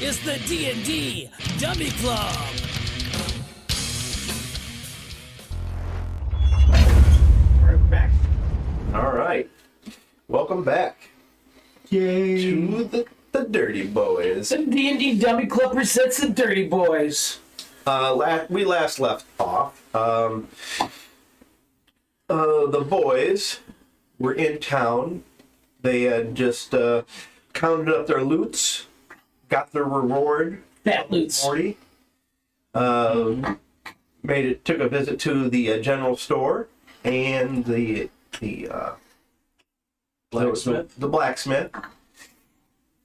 It's the D&D Dummy Club. We're back. All right. Welcome back to the Dirty Boyz. The D&D Dummy Club presents the Dirty Boyz. We last left off. The boys were in town. They had just counted up their loots, got their reward. Fat loots. Morty. Took a visit to the general store and the Blacksmith. The blacksmith.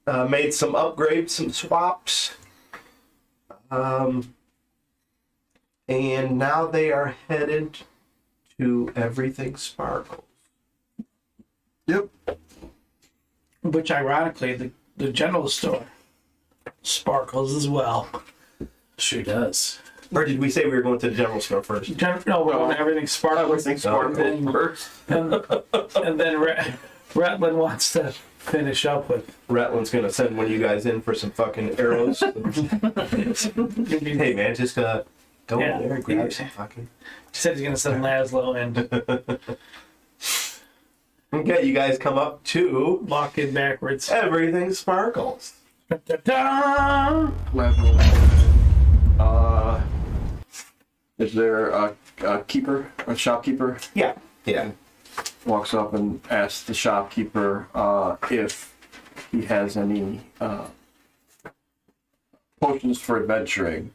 Made some upgrades, some swaps. And now they are headed to Everything Sparkles. Yep. Which, ironically, the general store sparkles as well. Sure does. Or did we say we were going to the general store first? No, we're going to everything sparkles. Everything sparkles first. And then Ratlin wants to finish up with. Ratlin's going to send one of you guys in for some fucking arrows. Hey, man, just go in there and grab some fucking... He said he's going to send Laszlo in. Okay, you guys come up to Walk in backwards. Everything Sparkles. Da-da-da! Level. Is there a keeper, a shopkeeper? Yeah. Walks up and asks the shopkeeper if he has any potions for adventuring,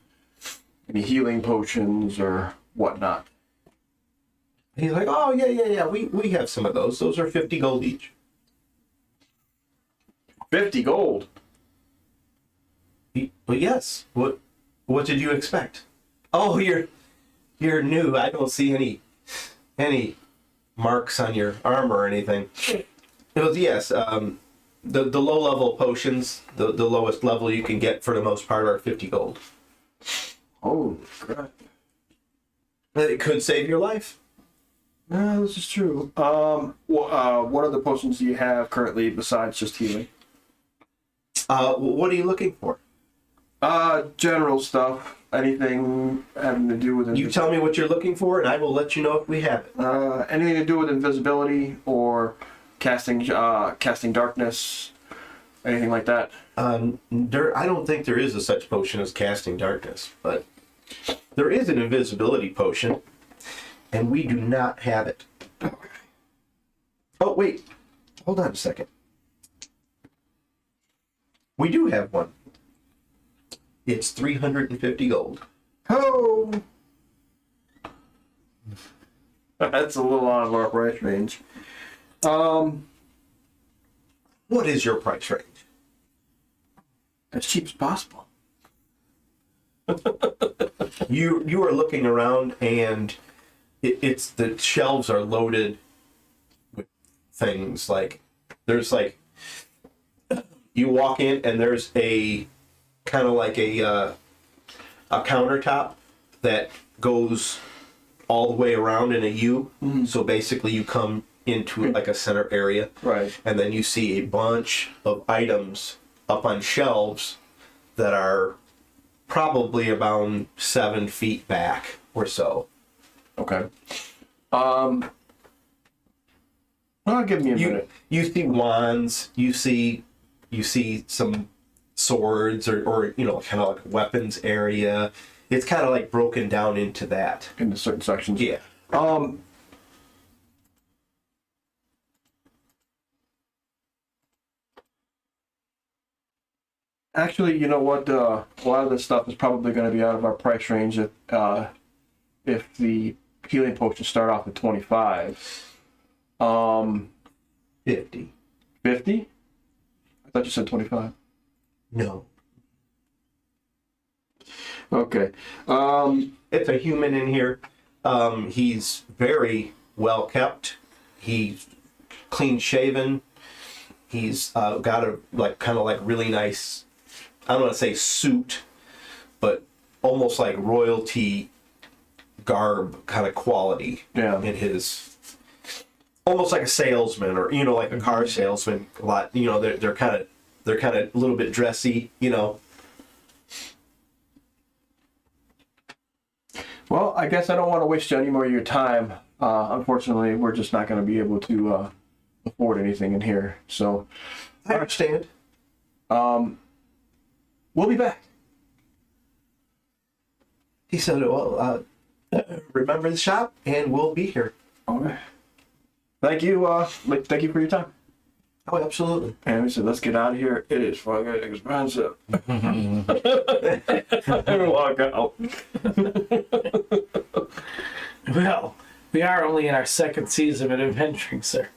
any healing potions or whatnot. He's like, oh, yeah. We have some of those. Those are 50 gold each. 50 gold. But yes. What did you expect? Oh, you're new. I don't see any marks on your arm or anything. It was, yes, the low level potions, the lowest level you can get for the most part are 50 gold. Oh, crap. It could save your life. This is true. What other potions do you have currently besides just healing? What are you looking for? General stuff. Anything having to do with You tell me what you're looking for, and I will let you know if we have it. anything to do with invisibility or casting darkness, anything like that. I don't think there is a such potion as casting darkness, but there is an invisibility potion, and we do not have it. Oh, wait. Hold on a second. We do have one. It's 350 gold. Oh, that's a little out of our price range. What is your price range? As cheap as possible. You are looking around, and it's the shelves are loaded with things like you walk in and there's a kind of like a countertop that goes all the way around in a U. Mm-hmm. So basically you come into like a center area. Right. And then you see a bunch of items up on shelves that are probably about 7 feet back or so. Okay. Well, give me a minute. You see wands, you see some swords or kind of like weapons area. It's kind of like broken down into that. Into certain sections. Yeah. Actually, you know what? A lot of this stuff is probably going to be out of our price range if the healing potions start off at 25. 50. 50? I thought you said 25. No. Okay. It's a human in here. He's very well kept. He's clean shaven. He's got a kind of really nice, I don't want to say suit, but almost like royalty garb kind of quality. Yeah. In his, almost like a salesman or like a car salesman. A lot. They're kind of a little bit dressy. Well, I guess I don't want to waste any more of your time. Unfortunately, we're just not going to be able to afford anything in here. So I understand. we'll be back. He said, well, remember the shop, and we'll be here. Okay. Thank you. Thank you for your time. Oh, absolutely. And we said, let's get out of here. It is fucking expensive. And walk out. Well, we are only in our second season of adventuring, sir.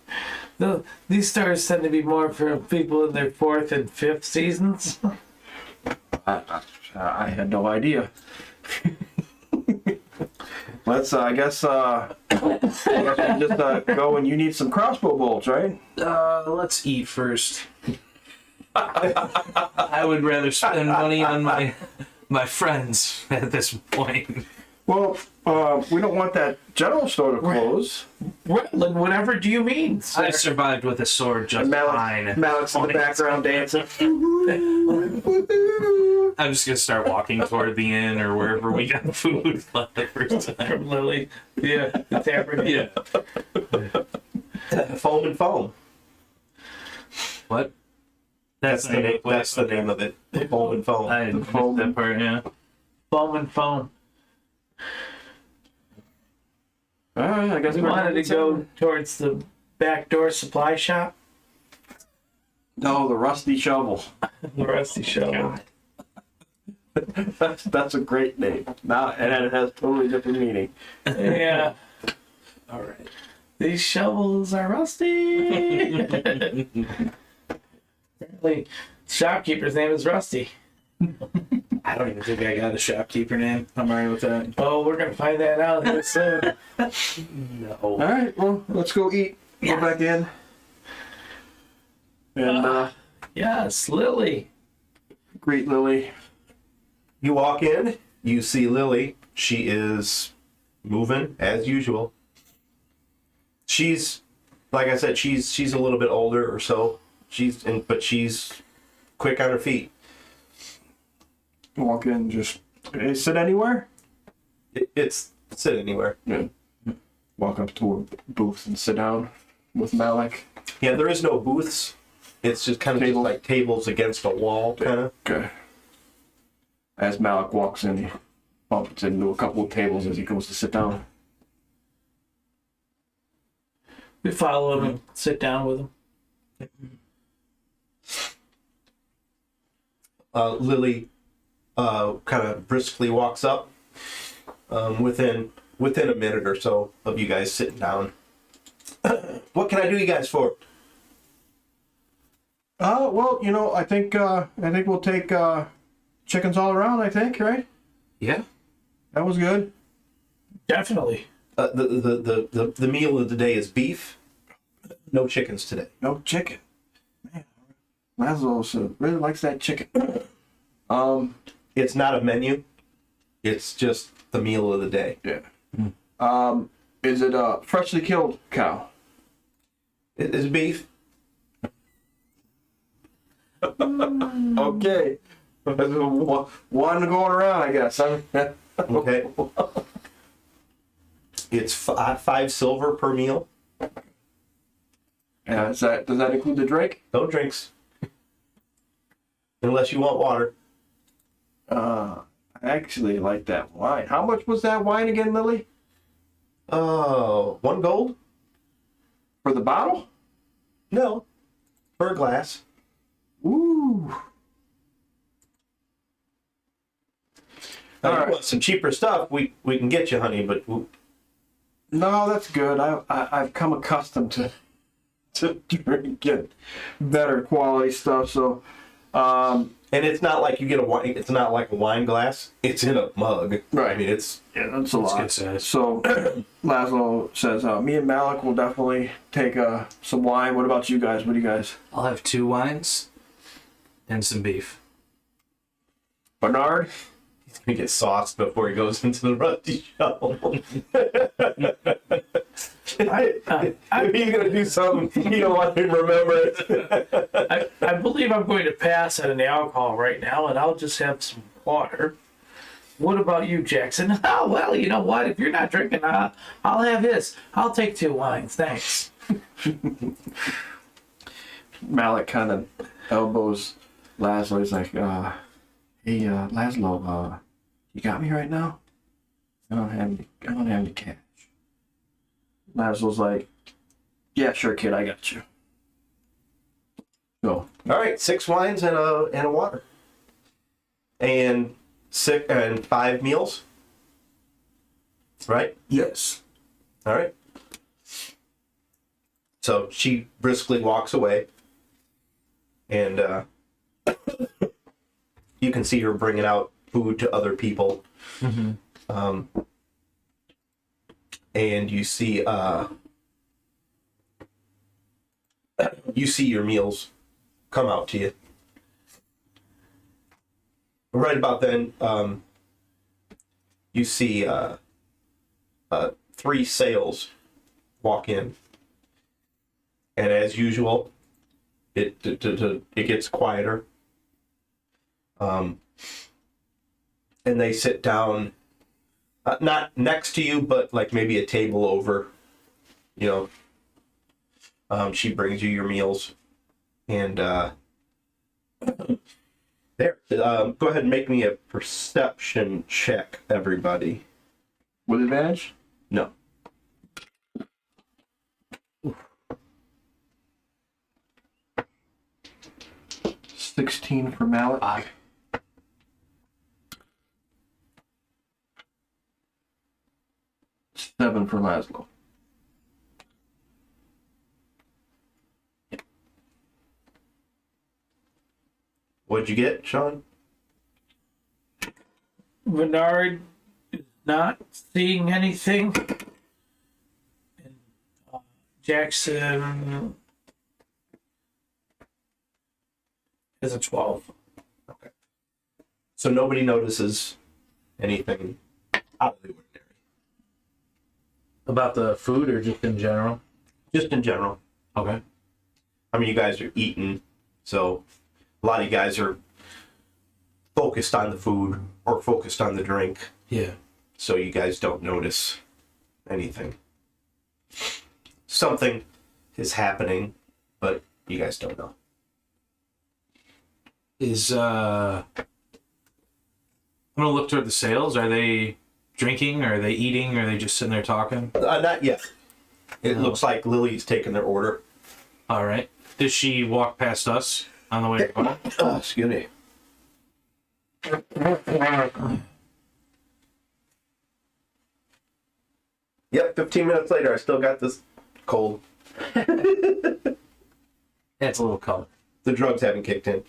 These stories tend to be more for people in their fourth and fifth seasons. I had no idea. Let's, I guess we just go and you need some crossbow bolts, right? Let's eat first. I would rather spend money on my friends at this point. Well, we don't want that general store to close. Whatever do you mean, sir? I survived with a sword just fine. Malik's in the background dancing. I'm just gonna start walking toward the inn or wherever we got food left the first time. From Lily. Yeah, the tavern. Yeah. Foam and Foam. What? That's the name. That's the name of it. Foam and Foam. I missed that part. Yeah. Foam and Foam. All right, I guess We we're wanted to go towards the backdoor supply shop. No, the rusty shovel. The rusty shovel. That's a great name. Now, and it has totally different meaning. Yeah. All right. These shovels are rusty. Apparently, shopkeeper's name is Rusty. I don't even think I got a shopkeeper name. I'm alright with that. Oh, we're gonna find that out here soon. All No. right, well, let's go eat. Go back in. And Yes, Lily. greet Lily. You walk in, you see Lily. She is moving as usual. She's, like I said, she's a little bit older or so. But she's quick on her feet. Walk in, just sit anywhere. It's sit anywhere. Yeah. Walk up to a booth and sit down with Malik. Yeah, there is no booths. It's just kind of just like tables against a wall, kind of. Okay. As Malik walks in, he bumps into a couple of tables as he goes to sit down. We follow him and sit down with him. Lily kind of briskly walks up. Within a minute or so of you guys sitting down. What can I do you guys for? Well, I think we'll take chickens all around. I think, right? Yeah. That was good. Definitely. The meal of the day is beef. No chickens today. No chicken. Man, Laszlo really likes that chicken. It's not a menu. It's just the meal of the day. Yeah. Is it a freshly killed cow? It is beef. Okay. One going around, I guess. Okay. It's 5 silver per meal. Does that include the drink? No drinks. Unless you want water. I actually like that wine. How much was that wine again, Lily? 1 gold? For the bottle? No. Per glass. Ooh. Now, All you right. want some cheaper stuff, we can get you, honey, but No, that's good. I've come accustomed to drinking better quality stuff. So, and it's not like you get a wine. It's not like a wine glass. It's in a mug. Right. I mean, it's yeah, that's a lot. good size. So, Laszlo says, me and Malik will definitely take some wine. What about you guys? What do you guys? I'll have 2 wines and some beef. Bernard? he's gonna get sauced before he goes into the rusty shovel. He's gonna do something you don't want him to remember it. I believe I'm going to pass on the alcohol right now, and I'll just have some water. What about you, Jackson? Oh, well, you know what? If you're not drinking, I'll have his. I'll take 2 wines, thanks. Malik kind of elbows Laszlo. He's like, hey, Laszlo, you got me right now? I don't have any cash. Laszlo's like, yeah, sure, kid, I got you. Go. All right, 6 wines and a water, and 5 meals. Right. Yes. All right. So she briskly walks away, and you can see her bringing out food to other people. Mm-hmm. And you see your meals come out to you. Right about then, you see 3 sails walk in, and as usual, it gets quieter. And they sit down, not next to you, but like maybe a table over. You know, she brings you your meals, and there. Go ahead and make me a perception check, everybody. With advantage? No. 16 for Malik. 7 for Laszlo. What'd you get, Sean? Bernard is not seeing anything. And, Jackson is a 12. Okay. So nobody notices anything out of the ordinary. About the food or just in general? Just in general. Okay. I mean, you guys are eating, so a lot of you guys are focused on the food or focused on the drink, Yeah. so you guys don't notice anything. Something is happening, but you guys don't know. I'm gonna look toward the sails. Are they drinking? Are they eating? Or are they just sitting there talking? Not yet. It looks like Lily's taking their order. All right. Does she walk past us on the way home? Oh, excuse me. Yep, 15 minutes later, I still got this cold. That's a little color. The drugs haven't kicked in.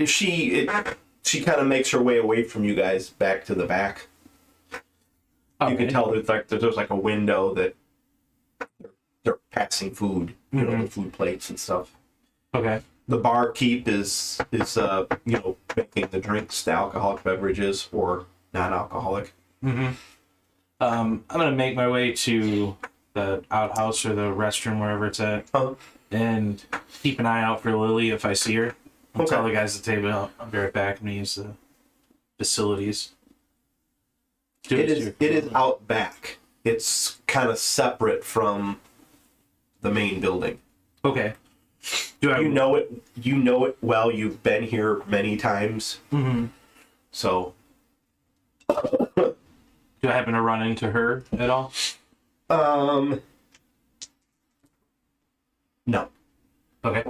She kind of makes her way away from you guys back to the back. You can tell there's like a window that they're passing food, you know, the food plates and stuff. Okay. The barkeep is making the drinks, the alcoholic beverages or non-alcoholic. Mm-hmm. I'm gonna make my way to the outhouse or the restroom, wherever it's at, and keep an eye out for Lily if I see her. I'll tell the guys at the table I'll be right back and use the facilities. It is out back. It's kind of separate from the main building. Okay. You know it well. You've been here many times. Mm-hmm. So, do I happen to run into her at all? No. Okay.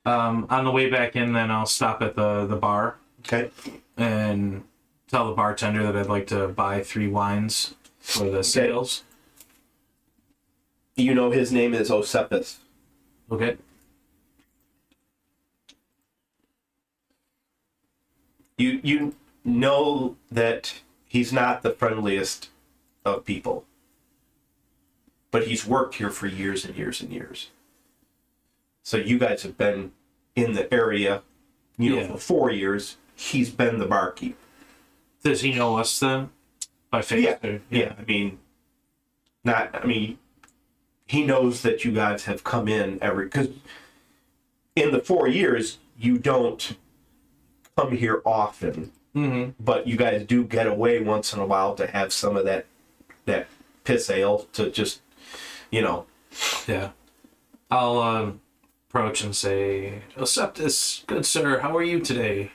On the way back in, then I'll stop at the bar. Okay. And tell the bartender that I'd like to buy 3 wines for the sales. You know his name is Osepis. Okay. You know that he's not the friendliest of people, but he's worked here for years and years and years. So you guys have been in the area, for 4 years. He's been the barkeep. Does he know us then? By face? Yeah. He knows that you guys have come in because in the 4 years, you don't come here often, but you guys do get away once in a while to have some of that piss ale to just, Yeah. I'll approach and say, Oceptus, good sir, how are you today?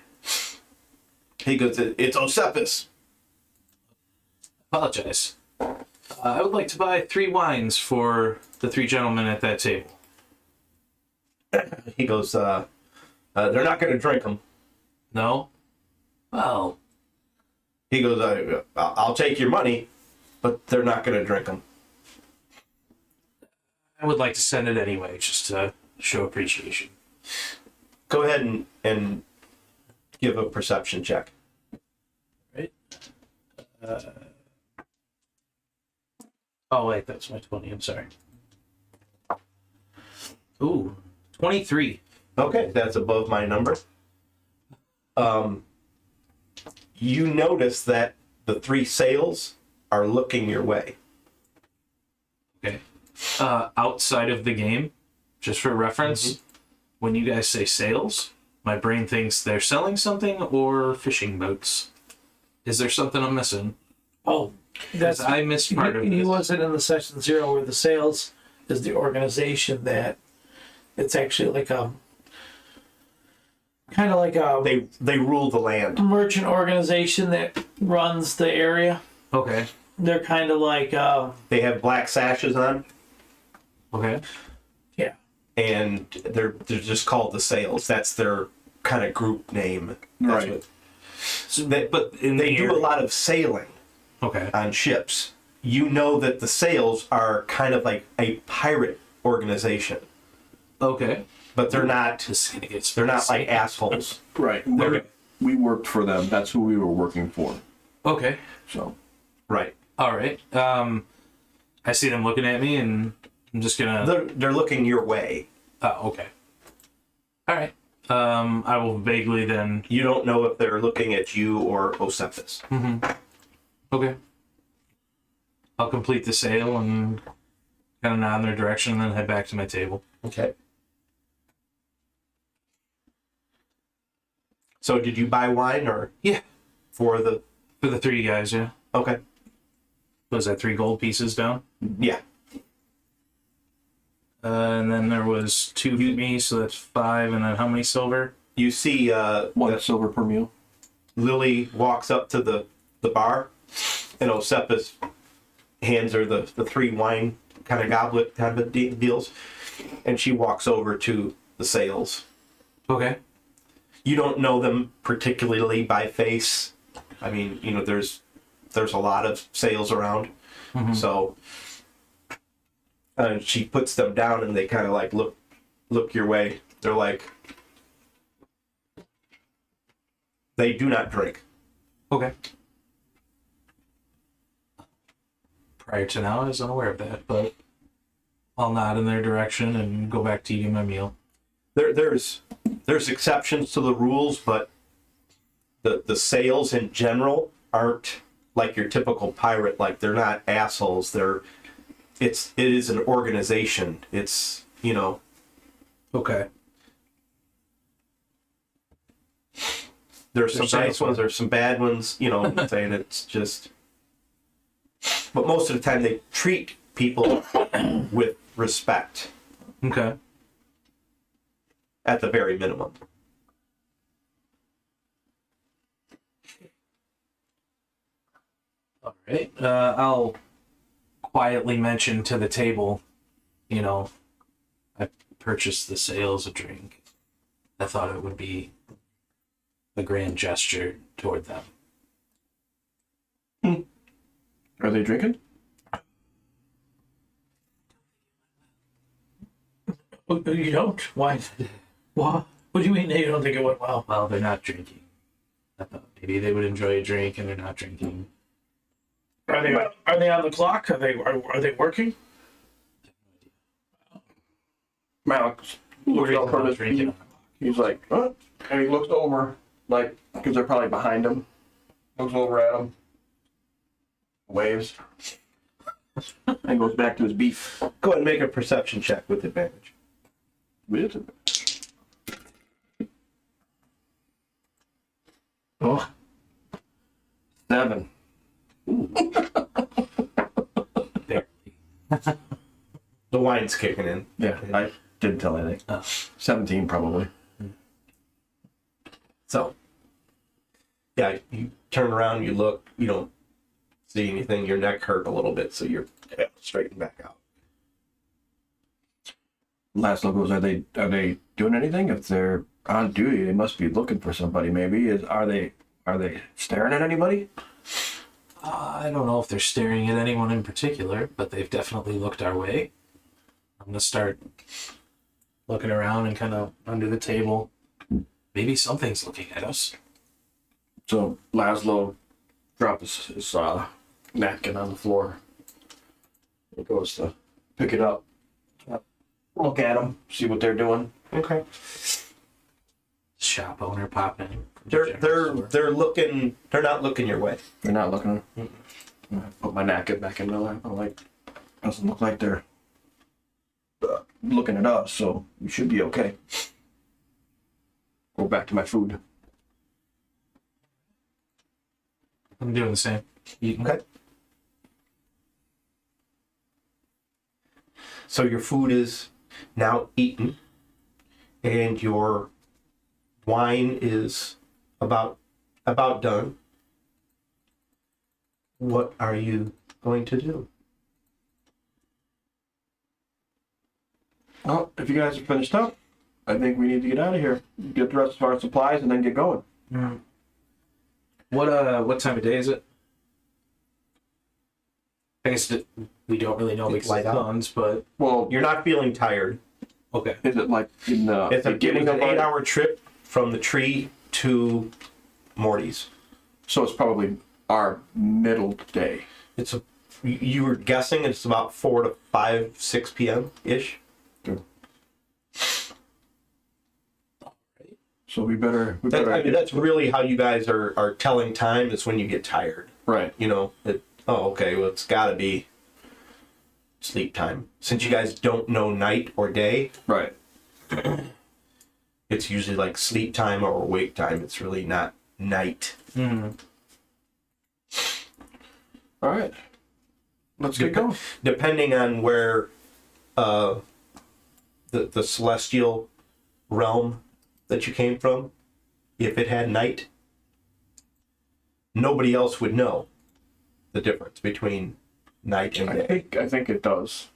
He goes, it's Oceptus. Apologize. I would like to buy 3 wines for the 3 gentlemen at that table. He goes, they're not going to drink them. No? Well, He goes, I'll take your money, but they're not going to drink them. I would like to send it anyway, just to show appreciation. Go ahead and give a perception check. Right? Oh, wait, that's my 20. I'm sorry. Ooh, 23. Okay, that's above my number. You notice that the 3 sails are looking your way. Okay. Outside of the game, just for reference, when you guys say sales, my brain thinks they're selling something or fishing boats. Is there something I'm missing? Oh, that's I missed part of he this. wasn't in the session 0 where the sales is the organization that it's actually like a kind of like a They rule the land. merchant organization that runs the area. Okay. They're kind of like They have black sashes on, Okay. yeah. and they're just called the sails. That's their kind of group name. That's Right. what- So but in They the do a area- lot of sailing Okay. on ships. You know that the sails are kind of like a pirate organization, Okay. but they're not. This is gonna get They're not like assholes. Right. Okay. We worked for them. That's who we were working for. Okay. So Right. All right. I see them looking at me, and I'm just gonna. They're looking your way. Oh, okay. All right. I will vaguely then. You don't know if they're looking at you or Oceptus. Okay. I'll complete the sale and kind of nod in their direction, and then head back to my table. Okay. So did you buy wine or Yeah. for the? For the 3 guys, yeah. Okay. Was that 3 gold pieces down? Yeah. And then there was 2 for me, so that's 5. And then how many silver? You see, 1 silver per meal. Lily walks up to the bar, and Oceptus hands her the 3 wine kind of goblet kind of deals, and she walks over to the sails. Okay. You don't know them particularly by face. I mean, there's a lot of sails around, so she puts them down, and they kind of like look your way. They're like, they do not drink. Okay. Prior to now, I was unaware of that, but I'll nod in their direction and go back to eating my meal. There's exceptions to the rules, but the sails in general aren't like your typical pirate. Like, they're not assholes. It is an organization. It's Okay. there's some They're nice ones, there's some bad ones. I'm saying it's just. But most of the time, they treat people with respect Okay. at the very minimum. All right. I'll quietly mention to the table, I purchased the sales a drink. I thought it would be a grand gesture toward them. Are they drinking? You don't? Why? What? What do you mean you don't think it went well? Well, they're not drinking. I thought maybe they would enjoy a drink, and they're not drinking. Are they on the clock? Are they working? Alex looks Worried up from about his drinking. feet. He's like, huh? And he looks over, like, because they're probably behind him. Looks over at him. Waves. And goes back to his beef. Go ahead and make a perception check with advantage. With The wine's kicking in. Yeah, I didn't tell anything. 17 probably. So, yeah, you turn around, you look, you don't see anything. Your neck hurt a little bit, so you're straightened back out. Laszlo goes, are they doing anything? If they're on duty, they must be looking for somebody. Maybe are they staring at anybody? I don't know if they're staring at anyone in particular, but they've definitely looked our way. I'm gonna start looking around and kind of under the table. Maybe something's looking at us. So Laszlo drops his napkin on the floor. He goes to pick it up, look at them, see what they're doing. Okay. Shop owner pop in. They're looking. They're not looking your way. They're not looking. I put my napkin back in my lap. I'm like, doesn't look like they're looking at us, so we should be okay. Go back to my food. I'm doing the same. Eating. Okay. So your food is now eaten, and your wine is about done. What are you going to do? Well, if you guys are finished up, I think we need to get out of here. Get the rest of our supplies and then get going. Mm. What time of day is it? I guess we don't really know because of the guns, but Well, You're not feeling tired. okay. is it like in the It's beginning an of our... 8-hour trip from the tree to Morty's. So it's probably our middle day. You were guessing it's about 4 to 5, 6 p.m. ish. So we better... That's really how you guys are telling time, is when you get tired. Right. You know, okay, well, it's got to be sleep time. Since you guys don't know night or day, Right. it's usually like sleep time or wake time. It's really not night. Mm. All right. Let's get going. Depending on where the celestial realm that you came from, if it had night, nobody else would know the difference between night and day. I think it does.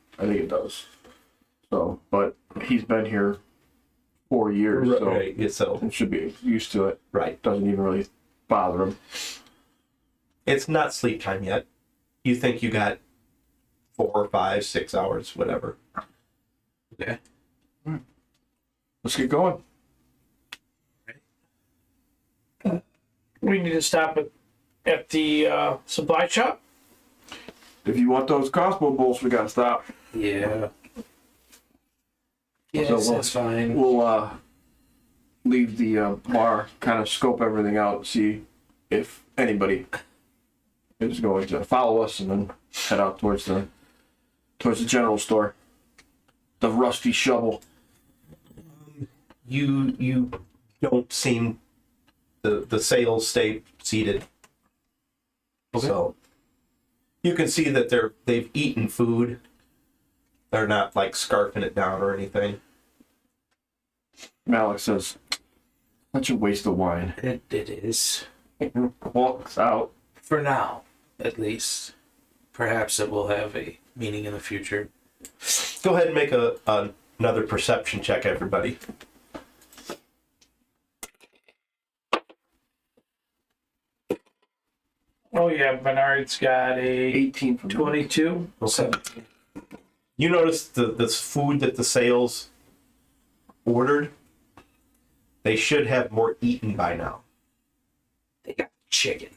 So, but he's been here 4 years, Right, so he should be used to it. right. Doesn't even really bother him. It's not sleep time yet. You think you got 4, 5, 6 hours, whatever. Okay. Let's get going. We need to stop at the supply shop. If you want those crossbow bolts, we gotta stop. Yeah. Yes, So that's fine. We'll leave the bar, kind of scope everything out, see if anybody is going to follow us, and then head out towards the general store. The rusty shovel. You don't seem the sails stay seated. Okay. So you can see that they've eaten food. They're not like scarfing it down or anything. Malik says, "Such a waste of wine." It is. Walks out. For now, at least. Perhaps it will have a meaning in the future. Go ahead and make another perception check, everybody. Oh yeah, Bernard's got a 18 from 22. Okay. You notice this food that the sails ordered, they should have more eaten by now. They got chicken.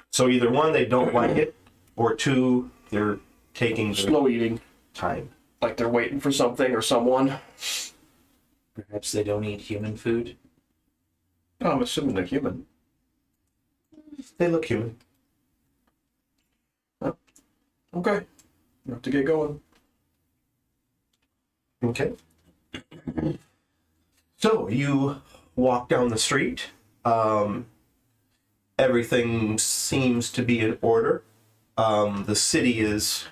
So either one, they don't like it, or two, they're taking their slow eating, time. like they're waiting for something or someone. Perhaps they don't eat human food. Oh, I'm assuming they're human. They look human. Okay, we have to get going. Okay. So you walk down the street. Everything's seems to be in order. The city is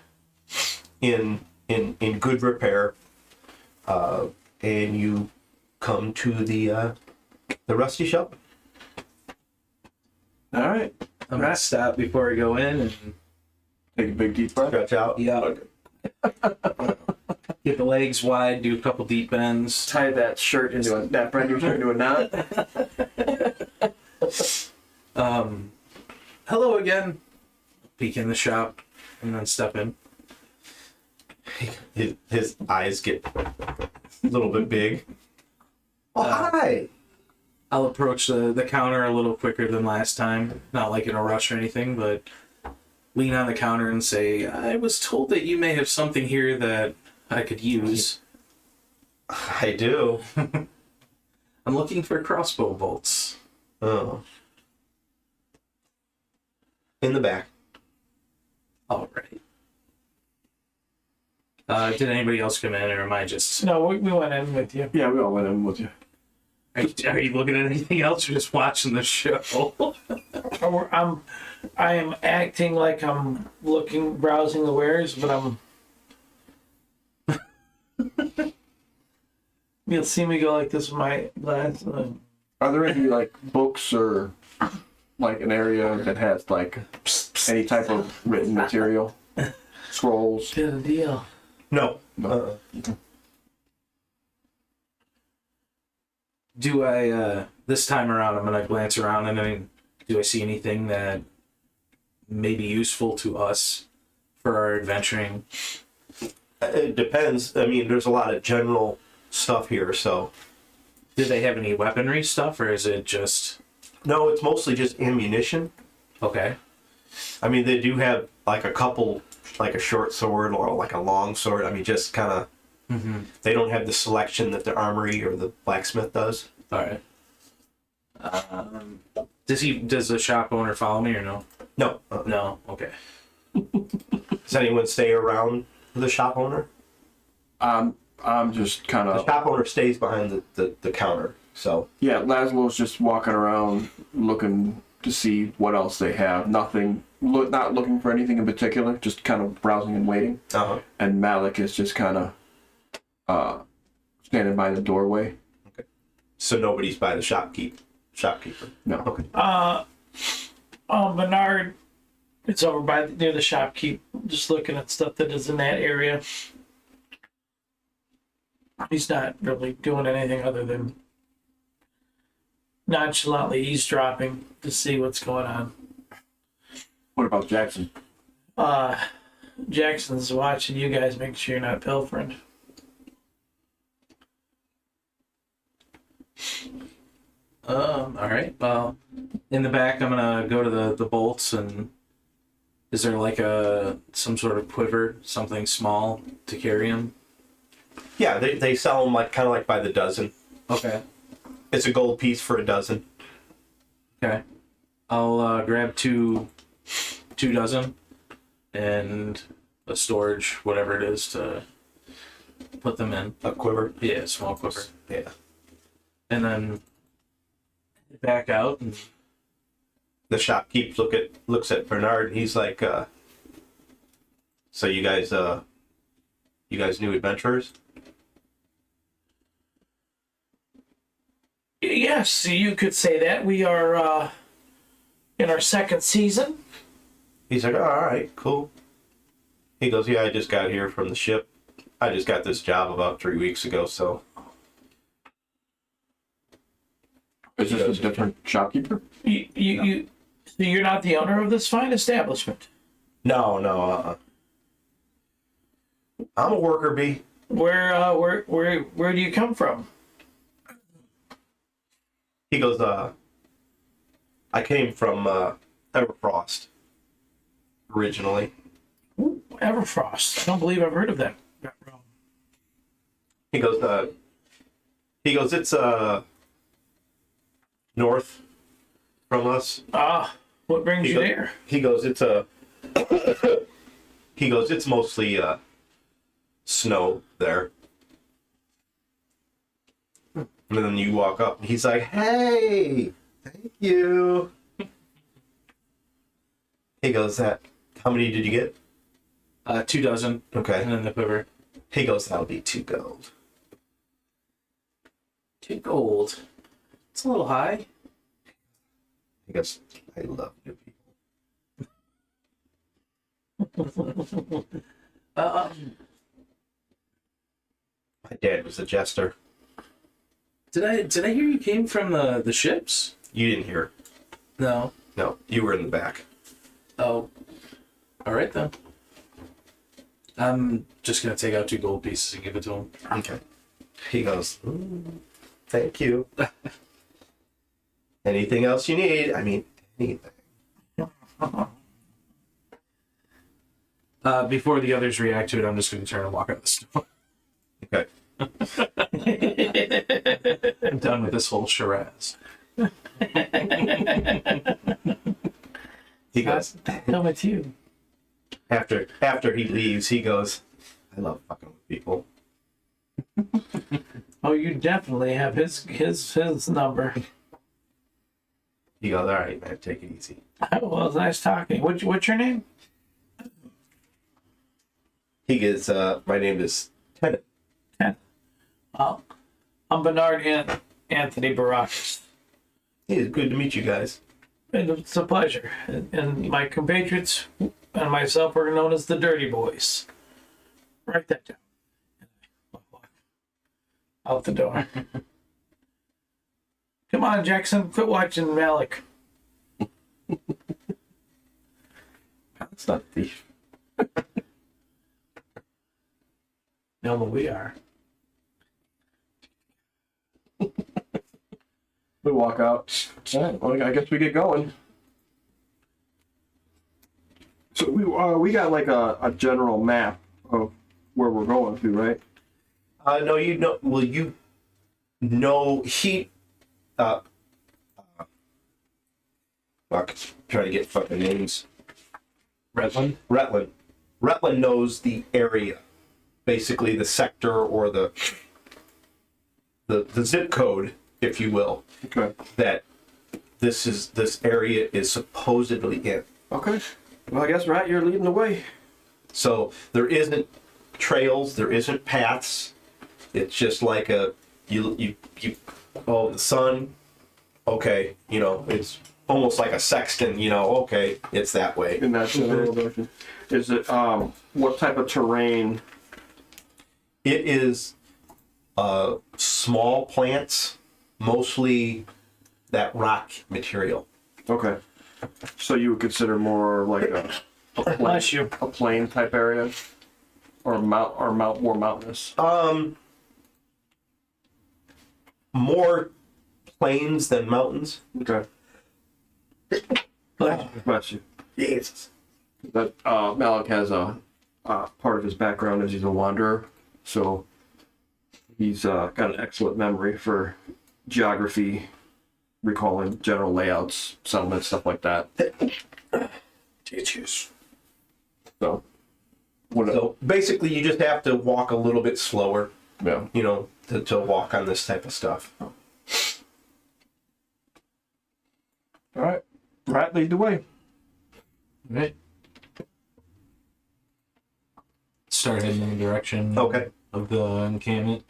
in good repair, and you come to the rusty shop. All right. I'm gonna stop before I go in and Take a big deep breath. Stretch out. yeah, get the legs wide, do a couple deep bends. Tie that shirt into that friend you're into a knot. Hello again. Peek in the shop and then step in. His eyes get a little bit big. Oh, hi. I'll approach the counter a little quicker than last time. Not like in a rush or anything, but lean on the counter and say, I was told that you may have something here that I could use. I do. I'm looking for crossbow bolts. Oh. In the back. All right. Did anybody else come in, or am I just... No, we went in with you. Yeah, we all went in with you. Are you looking at anything else or just watching the show? I am acting like I'm browsing the wares, but I'm. You'll see me go like this with my glass. Are there any like books or like an area that has like any type of written material, scrolls? Get a deal. No. Do I, this time around, I'm going to glance around and then do I see anything that may be useful to us for our adventuring? It depends. I mean, there's a lot of general stuff here, so. Do they have any weaponry stuff, or is it just... No, it's mostly just ammunition. Okay. I mean, they do have like a couple, like a short sword or like a long sword. I mean, just kind of. Mm-hmm. They don't have the selection that the armory or the blacksmith does. All right. Does the shop owner follow me or no? No. No. Okay. Does anyone stay around the shop owner? I'm just kind The of shop owner stays behind the counter. So yeah. Laszlo's just walking around looking to see what else they have. Nothing. Not looking for anything in particular. Just kind of browsing and waiting. And Malik is just kind of standing by the doorway. Okay. So nobody's by the shopkeeper. No. Okay. Bernard, it's over by near the shopkeep, just looking at stuff that is in that area. He's not really doing anything other than nonchalantly eavesdropping to see what's going on. What about Jackson? Jackson's watching you guys, making sure you're not pilfering. All right. Well, in the back, I'm gonna go to the bolts, and is there like some sort of quiver, something small to carry them? Yeah, they sell them like kind of like by the dozen. Okay. It's a gold piece for a dozen. Okay. I'll grab two dozen and a storage, whatever it is, to put them in. A quiver. Yeah, small quiver. Yeah. And then back out. And... The shopkeep looks at Bernard, and he's like, "So you guys new adventurers?" Yes, you could say that. We are in our second season. He's like, "Oh, all right, cool." He goes, "Yeah, I just got here from the ship. I just got this job about 3 weeks ago, so." Is this a different shopkeeper? So you're not the owner of this fine establishment? No. I'm a worker bee. Where do you come from? He goes, I came from Everfrost originally. Ooh, Everfrost. I don't believe I've heard of that. He goes, it's north from us. What brings you there? He goes, it's mostly snow there. And then you walk up, and he's like, "Hey, thank you." He goes, that, how many did you get? 2 dozen. Okay. And then the quiver. He goes, that'll be 2 gold. 2 gold. It's a little high. He goes, I love new people. Uh, My dad was a jester. did I hear you came from the ships? You didn't hear. No. No, you were in the back. Oh. All right then. I'm just gonna take out 2 gold pieces and give it to him. Okay. He goes, thank you. Anything else you need? I mean, anything. Before the others react to it, I'm just gonna turn and walk out the store. Okay. I'm done with this whole charades. He goes, No, it's you. after he leaves, he goes, I love fucking with people. Oh, you definitely have his number. He goes, all right, man, take it easy. Well, it's nice talking. What's your name? He goes, my name is Tennant. Well, I'm Bernard Anthony Baracus. Hey, good to meet you guys. And it's a pleasure. And my compatriots and myself are known as the Dirty Boyz. Write that down. Out the door. Come on, Jackson. Quit watching Malik. That's not thief. No, but we are. We walk out. Alright, well, I guess we get going. So we got like a general map of where we're going to, right? No, you know, well, you know, he, fuck, trying to get fucking names. Redland? Rutland knows the area, basically the sector or the zip code, if you will, Okay. that this area is supposedly in. Okay. Well, I guess, Rat, you're leading the way. So there isn't trails, there isn't paths. It's just like you oh, the sun, okay, you know, it's almost like a sextant, you know, okay, it's that way. In that general direction. Is it, what type of terrain? It is small plants, mostly that rock material. Okay. So you would consider more like Bless you. a plain type area? Or more mountainous? More plains than mountains. Okay. Bless you. Jesus. That Malik has a part of his background is he's a wanderer, so he's got an excellent memory for geography, recalling general layouts, settlements, stuff like that. Jesus. So, So basically, you just have to walk a little bit slower, yeah. you know, to walk on this type of stuff. All right, Rat, lead the way. Right. Start heading in the direction Okay. of the encampment.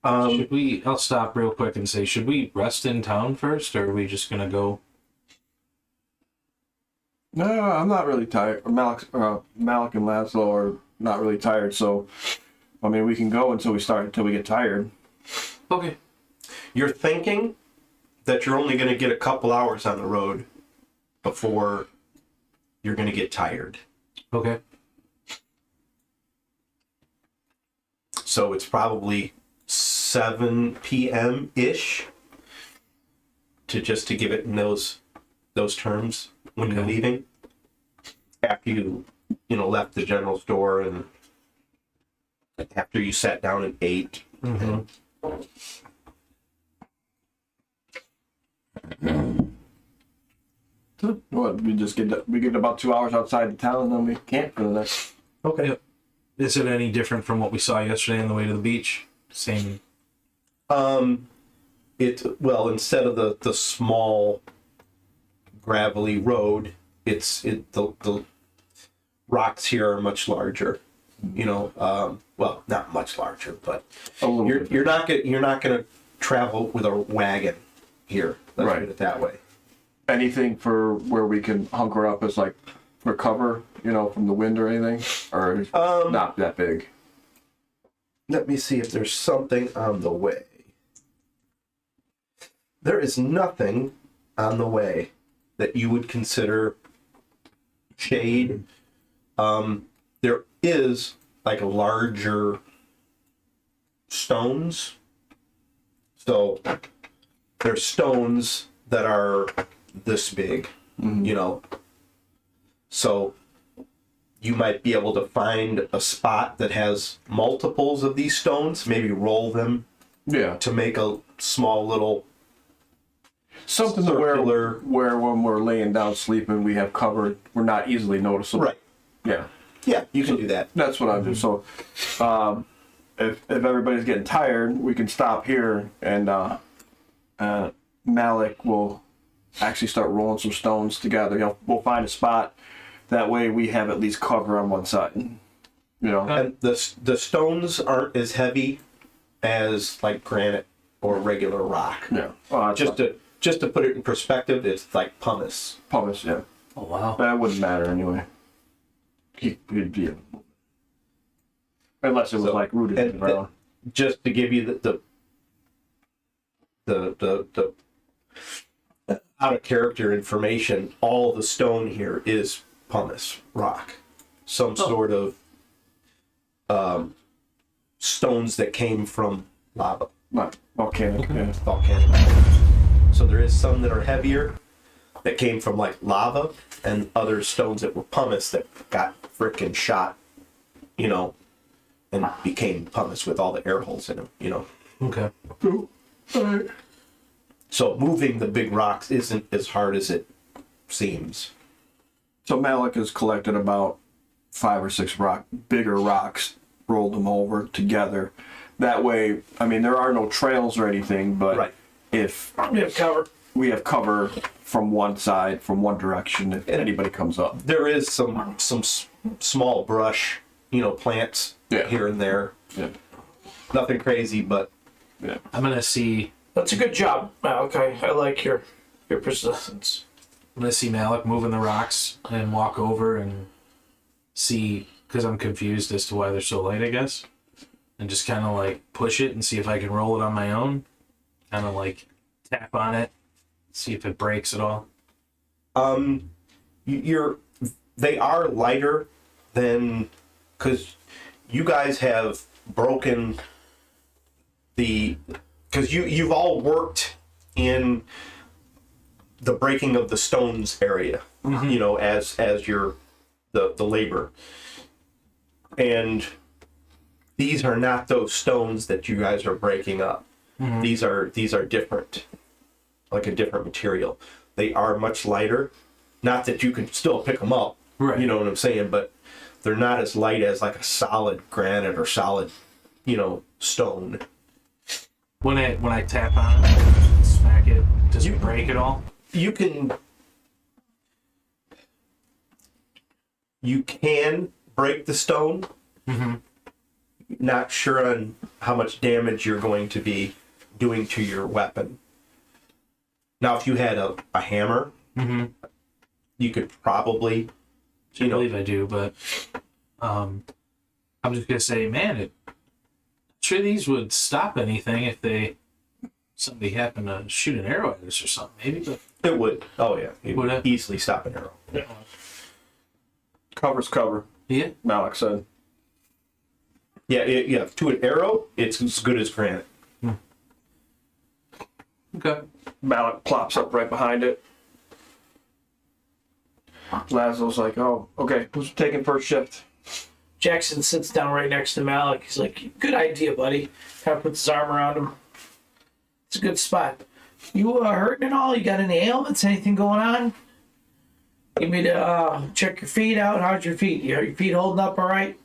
Should we? I'll stop real quick and say, should we rest in town first, or are we just gonna go? No, I'm not really tired. Malik and Laszlo are not really tired, so I mean we can go until we get tired. Okay. You're thinking that you're only going to get a couple hours on the road before you're going to get tired. Okay. So it's probably 7 p.m. ish to give it in those terms when you're Okay. leaving. After you left the general store and after you sat down and ate. Mm-hmm. What, we get about 2 hours outside the town and then we camp for the next. Okay. Yep. Is it any different from what we saw yesterday on the way to the beach? Same. Instead of the small gravelly road, the rocks here are much larger. You know, well, not much larger, but you're not gonna travel with a wagon here. Let's put it that way. Anything for where we can hunker up as like for cover, you know, from the wind or anything, or not that big. Let me see if there's something on the way. There is nothing on the way that you would consider shade. There is like larger stones. So there's stones that are this big, you know. So you might be able to find a spot that has multiples of these stones, maybe roll them to make a small little something circular, where when we're laying down sleeping we have covered, we're not easily noticeable. Right. Yeah. Yeah, you can do that. That's what I do. So if everybody's getting tired, we can stop here and Malik will actually start rolling some stones together. We'll find a spot. That way we have at least cover on one side. You know. And the stones aren't as heavy as like granite or regular rock. Yeah. Just to put it in perspective, it's like pumice. Pumice, yeah. Oh wow. That wouldn't matter anyway. He'd be unless it was like rooted in the ground. Just to give you the out of character information, all the stone here is pumice rock, some sort of stones that came from lava. Not volcanic. Okay. Yeah. Volcanic. So there is some that are heavier that came from like lava, and other stones that were pumice that got frickin' shot, you know, and became pumice with all the air holes in them, you know. Okay. So moving the big rocks isn't as hard as it seems. So Malik has collected about 5 or 6 bigger rocks, rolled them over together. That way, I mean, there are no trails or anything, but if we have cover from one side, from one direction, if anybody comes up. There is some small brush, you know, plants here and there. Yeah. Nothing crazy, but I'm gonna see. That's a good job, Malik. I like your persistence. I'm gonna see Malik moving the rocks and walk over and see, because I'm confused as to why they're so light, I guess, and just kind of like push it and see if I can roll it on my own. Kind of like tap on it, see if it breaks at all. They are lighter than, because you guys have broken because you've all worked in the breaking of the stones area, you know, as your the labor, and these are not those stones that you guys are breaking up. These are different, like a different material. They are much lighter. Not that you can still pick them up, you know what I'm saying, but they're not as light as like a solid granite or solid, you know, stone. When I tap on it, smack it, does it break at all? You can break the stone. Not sure on how much damage you're going to be doing to your weapon. Now, if you had a hammer, you could probably, I believe I do, but I'm just gonna say, man, sure these would stop anything if somebody happened to shoot an arrow at us or something, maybe. But it would. Oh yeah, it Would would it? easily stop an arrow. yeah, Cover's cover, Malik said. Yeah. To an arrow, it's as good as granite. okay. Malik plops up right behind it. Laszlo's like, oh, okay, who's taking first shift? Jackson sits down right next to Malik. He's like, good idea, buddy. Kind of puts his arm around him. It's a good spot. You hurting at all? You got any ailments? Anything going on? You need to check your feet out. How's your feet? Your feet holding up all right?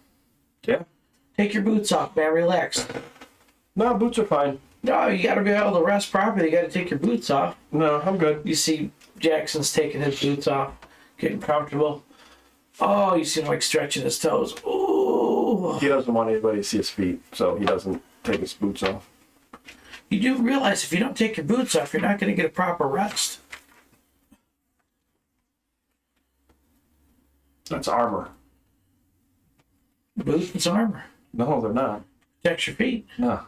Yeah. Take your boots off, man. Relax. No, boots are fine. No, you got to be able to rest properly. You got to take your boots off. No, I'm good. You see Jackson's taking his boots off. getting comfortable. Oh, you see him like stretching his toes. Ooh. He doesn't want anybody to see his feet, so he doesn't take his boots off. You do realize if you don't take your boots off, you're not going to get a proper rest. That's armor. Boots and armor. No, they're not. Protects your feet. No.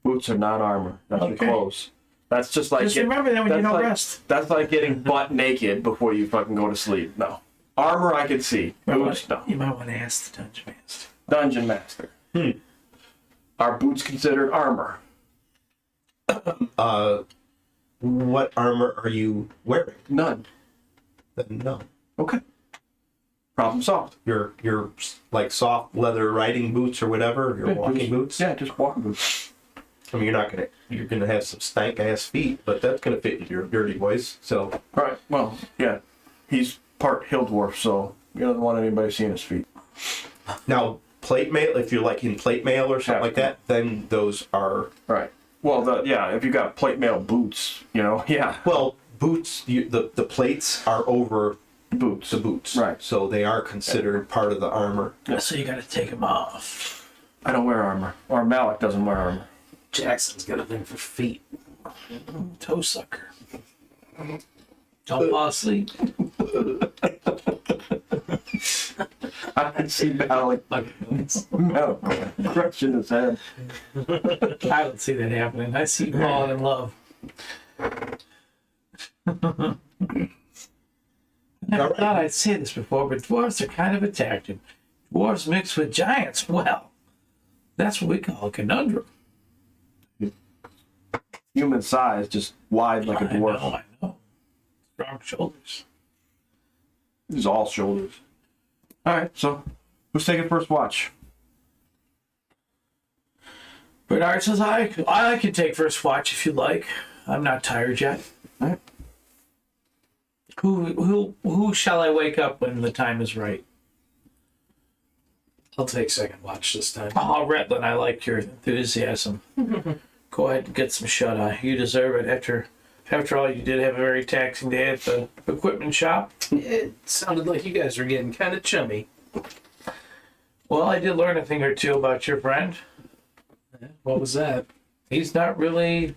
Boots are not armor. That's your Okay. clothes. That's just like... Just remember that when you don't rest. That's like getting butt naked before you fucking go to sleep. No. Armor I can see. Boots, no. You might want to ask the dungeon master. Dungeon master. Are boots considered armor? What armor are you wearing? None. Then no. Okay. Problem solved. Your like soft leather riding boots or whatever, your walking boots. Yeah, just walking boots. I mean, you're gonna have some stank ass feet, but that's gonna fit your Dirty Boyz. So Right. Well, yeah. He's part hill dwarf, so he doesn't want anybody seeing his feet. now plate mail, if you're like in plate mail or something like that, then those are Right. Well, if you got plate mail boots, yeah. well boots. The plates are over Boots. the boots, Right. So they are considered part of the armor. So you got to take them off. I don't wear armor. Or Malik doesn't wear armor. Jackson's got a thing for feet. Toe sucker. Don't fall asleep. I can see Malik crushing his head. I don't see that happening. I see you falling in love. Never thought I'd say this before, but dwarves are kind of attractive. Dwarves mixed with giants, well, that's what we call a conundrum. Human size, just wide like a dwarf. I know. Strong shoulders. He's all shoulders. Alright, so who's taking first watch? Bernard says, I can take first watch if you like. I'm not tired yet. Alright. Who shall I wake up when the time is right? I'll take second watch this time. Oh, Retlin, I like your enthusiasm. Go ahead and get some shut-eye. You deserve it. After all, you did have a very taxing day at the equipment shop. It sounded like you guys were getting kind of chummy. Well, I did learn a thing or two about your friend. What was that? He's not really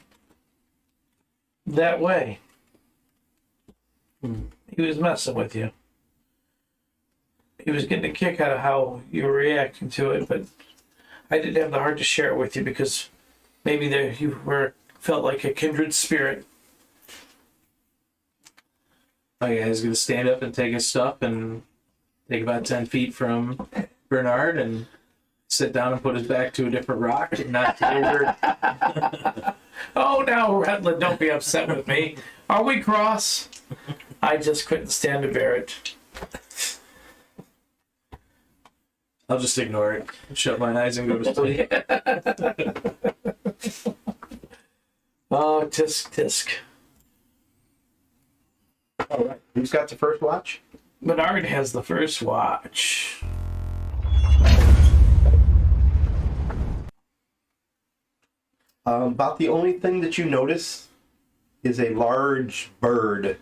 that way. He was messing with you. He was getting a kick out of how you were reacting to it, but I didn't have the heart to share it with you because maybe you felt like a kindred spirit. My guy's gonna stand up and take his stuff and take about 10 feet from Bernard and sit down and put his back to a different rock and not over. Oh, now, Retlin, don't be upset with me. Are we cross? I just couldn't stand to bear it. I'll just ignore it. Shut my eyes and go to sleep. Oh, tisk. All right. Who's got the first watch? Bernard has the first watch. About the only thing that you notice is a large bird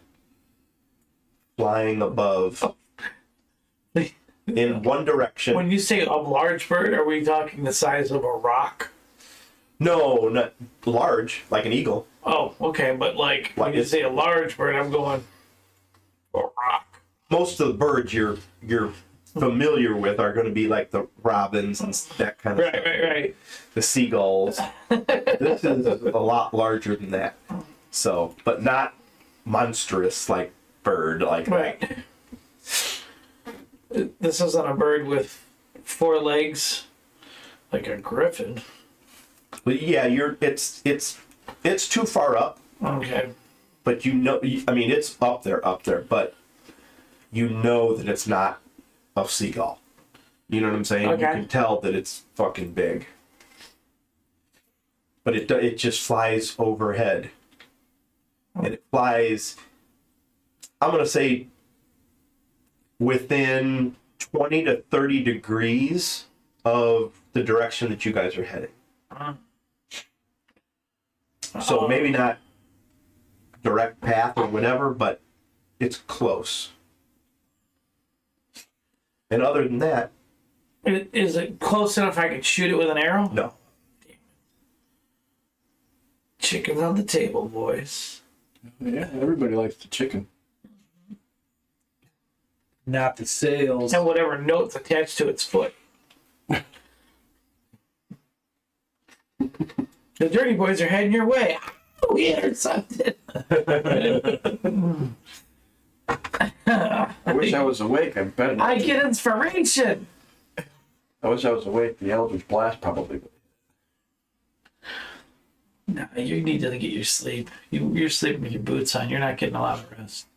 flying above in one direction. When you say a large bird, are we talking the size of a rock? No, not large, like an eagle. Oh, okay, but like when you say a large bird, I'm going a rock. Most of the birds you're familiar with are going to be like the robins and that kind of stuff. Right. The seagulls. This is a lot larger than that. So, but not monstrous like bird like that. Right. This isn't a bird with 4 legs, like a griffin. But yeah, it's too far up. Okay. But I mean, it's up there, but you know that it's not a seagull. You know what I'm saying? Okay. You can tell that it's fucking big. But it just flies overhead. And it flies, I'm going to say, within 20 to 30 degrees of the direction that you guys are heading. So maybe not direct path or whatever, but it's close. And other than that, Is it close enough I can shoot it with an arrow? no. Chicken's on the table, boys. Yeah, everybody likes the chicken. Not the sails. And whatever note's attached to its foot. The Dirty Boyz are heading your way. Oh, we intercepted. I wish I was awake. I bet. I get inspiration. I wish I was awake. The Eldritch Blast probably. No, you need to get your sleep. You're sleeping with your boots on. You're not getting a lot of rest.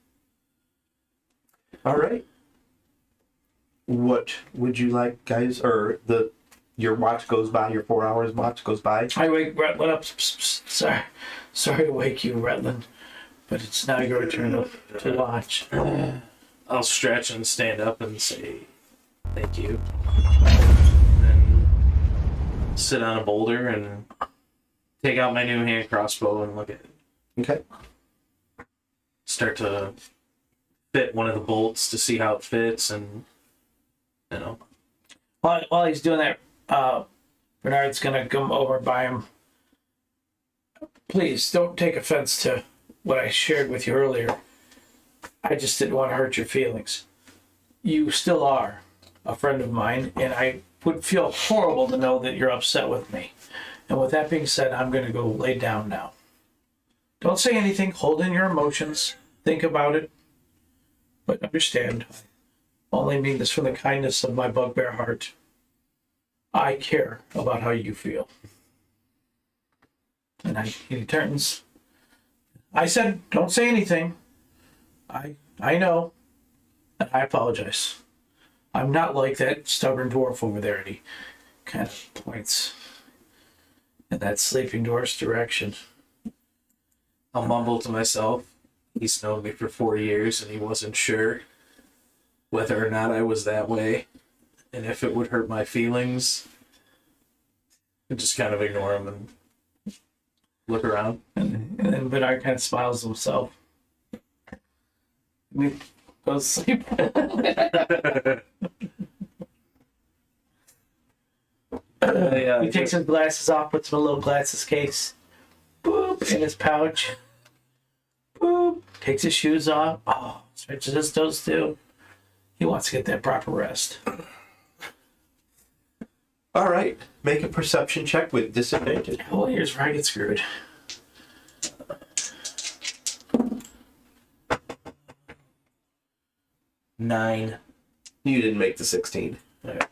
All right. What would you like, guys? Or your watch goes by, your 4 hours watch goes by? I wake Rutland up. Sorry to wake you, Rutland. But it's now your turn to watch. I'll stretch and stand up and say thank you. And then sit on a boulder and take out my new hand crossbow and look at it. Okay. Start to fit one of the bolts to see how it fits, and you know. While he's doing that, Bernard's gonna come over by him. Please don't take offense to what I shared with you earlier. I just didn't want to hurt your feelings. You still are a friend of mine, and I would feel horrible to know that you're upset with me. And with that being said, I'm going to go lay down now. Don't say anything. Hold in your emotions. Think about it. But understand, I only mean this from the kindness of my bugbear heart. I care about how you feel. And he turns. I said, don't say anything. I know. And I apologize. I'm not like that stubborn dwarf over there. And he kind of points in that sleeping dwarf's direction. I'll mumble to myself. He's known me for 4 years, and he wasn't sure whether or not I was that way, and if it would hurt my feelings. I just kind of ignore him and look around. And then Bernard kind of smiles to himself. And he goes to sleep. He takes his glasses off, puts them in a little glasses case. Boop, in his pouch. Boop, takes his shoes off. Oh, stretches his toes too. He wants to get that proper rest. All right. Make a perception check with disadvantage. Well, here's where I get screwed. Nine. You didn't make the 16. Right.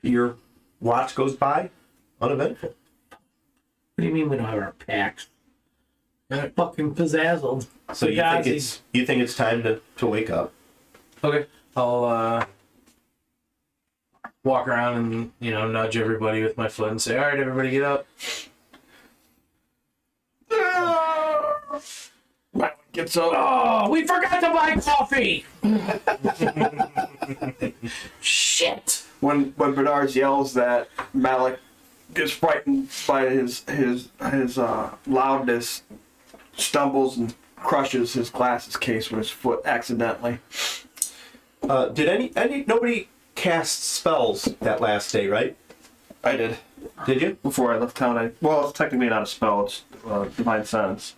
Your watch goes by uneventful. What do you mean we don't have our packs? They're fucking pizzazzled. So you think it's time to wake up. Okay. I'll walk around and nudge everybody with my foot and say, "All right, everybody, get up." Gets up. Oh, we forgot to buy coffee! Shit! When Bernard yells that, Malik gets frightened by his loudness, stumbles and crushes his glasses case with his foot accidentally. Did nobody cast spells that last day, right? I did. Did you? Before I left town, it's technically not a spell, it's Divine Sense.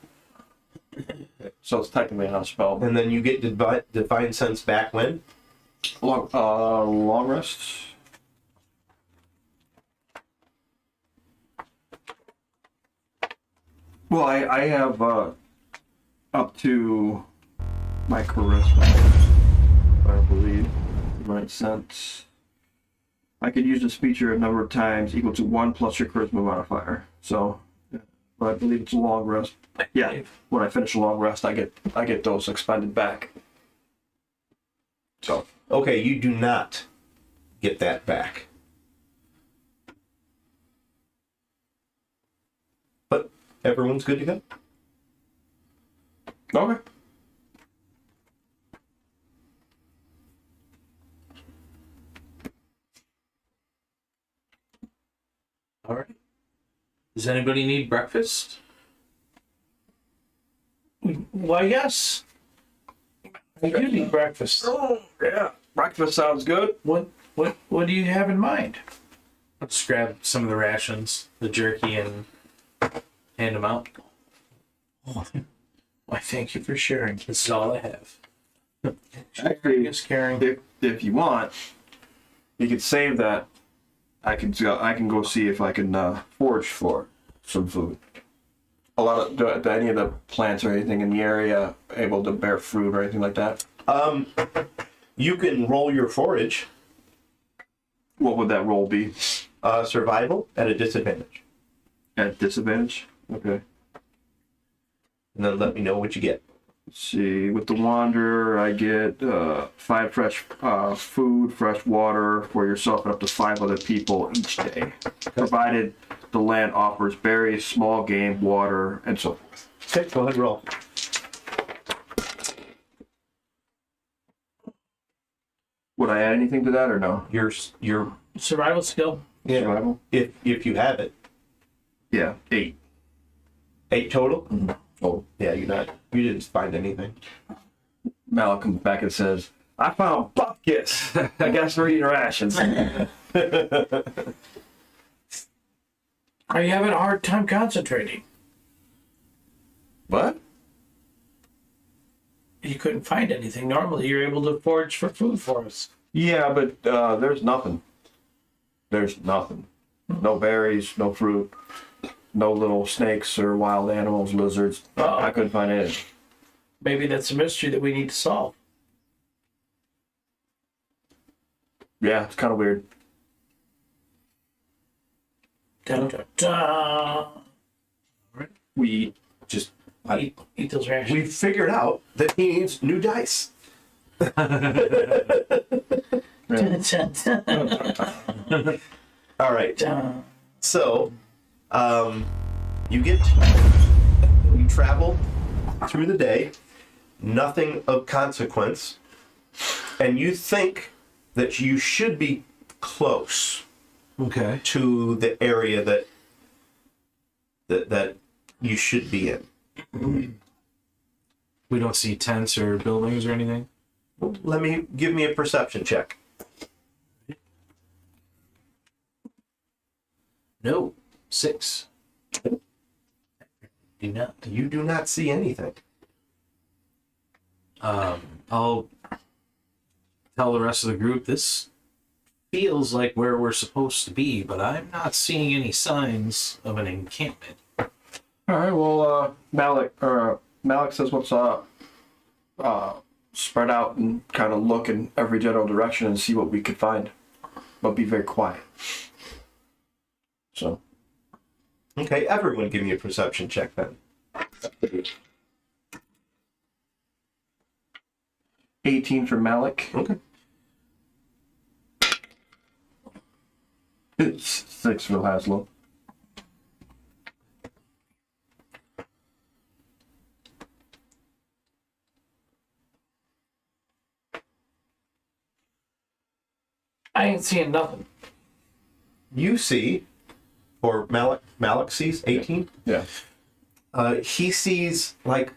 So it's technically not a spell. And then you get divine sense back when? Long rest. Well, I have up to my charisma, I believe. Divine Sense. I could use this feature a number of times equal to 1 plus your charisma modifier. So, but I believe it's a long rest. Yeah, when I finish a long rest, I get those expended back. So Okay, you do not get that back. But everyone's good to go. okay. All right. Does anybody need breakfast? Why, yes. I do need breakfast. Oh, yeah. Breakfast sounds good. What do you have in mind? Let's grab some of the rations, the jerky, and hand them out. Why, thank you for sharing. This is all I have. Sharing is caring. If you want, you could save that. I can go see if I can forage for some food. A lot of do any of the plants or anything in the area able to bear fruit or anything like that? You can roll your forage. What would that roll be? Survival at a disadvantage. At disadvantage? Okay. And then let me know what you get. Let's see. With the Wanderer, I get 5 fresh food, fresh water for yourself and up to 5 other people each day, provided the land offers berries, small game, water, and so forth. Okay, go ahead and roll. Would I add anything to that or no? Your Survival skill. yeah. Survival? If you have it, Yeah, 8. 8 total. Mm-hmm. Oh yeah, you didn't find anything. Malik comes back and says, I found bupkis. I guess we're eating rations. Are you having a hard time concentrating? What? You couldn't find anything. Normally, you're able to forage for food for us. Yeah, but there's nothing. There's nothing. No berries, no fruit, no little snakes or wild animals, lizards. I couldn't find anything. Maybe that's a mystery that we need to solve. Yeah, it's kind of weird. Dun, dun, dun. We just Eat those rations. we figured out that he needs new dice. Dun, dun, dun, All right. dun. So, you travel through the day, nothing of consequence, and you think that you should be close Okay. to the area that you should be in. We don't see tents or buildings or anything. Give me a perception check. No. 6. Do not. You do not see anything. I'll tell the rest of the group this feels like where we're supposed to be, but I'm not seeing any signs of an encampment. All right. Well, Malik says, "What's up?" Spread out and kind of look in every general direction and see what we could find, but be very quiet. So. Okay, everyone give me a perception check then. 18 for Malik. Okay. It's 6 for Laszlo. I ain't seeing nothing. You see, or Malik sees 18. Yeah. He sees like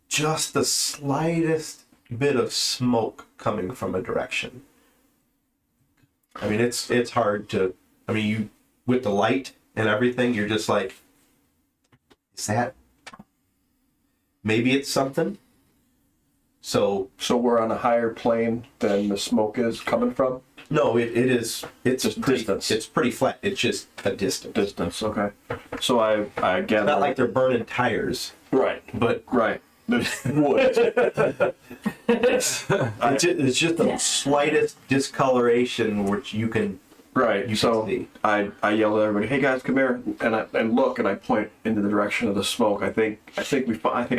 just the slightest bit of smoke coming from a direction. I mean, it's hard to. I mean, you with the light and everything, you're just like, is that? Maybe it's something. So we're on a higher plane than the smoke is coming from? no, it is. It's Just pretty. distance. It's pretty flat. It's just a distance. Distance, okay. So I gather... It's not like they're burning tires, Right, but right. There's wood. it's just the slightest discoloration which you can. Right, You so can see. I yell at everybody, hey guys, come here, and look, and I point into the direction of the smoke. I think I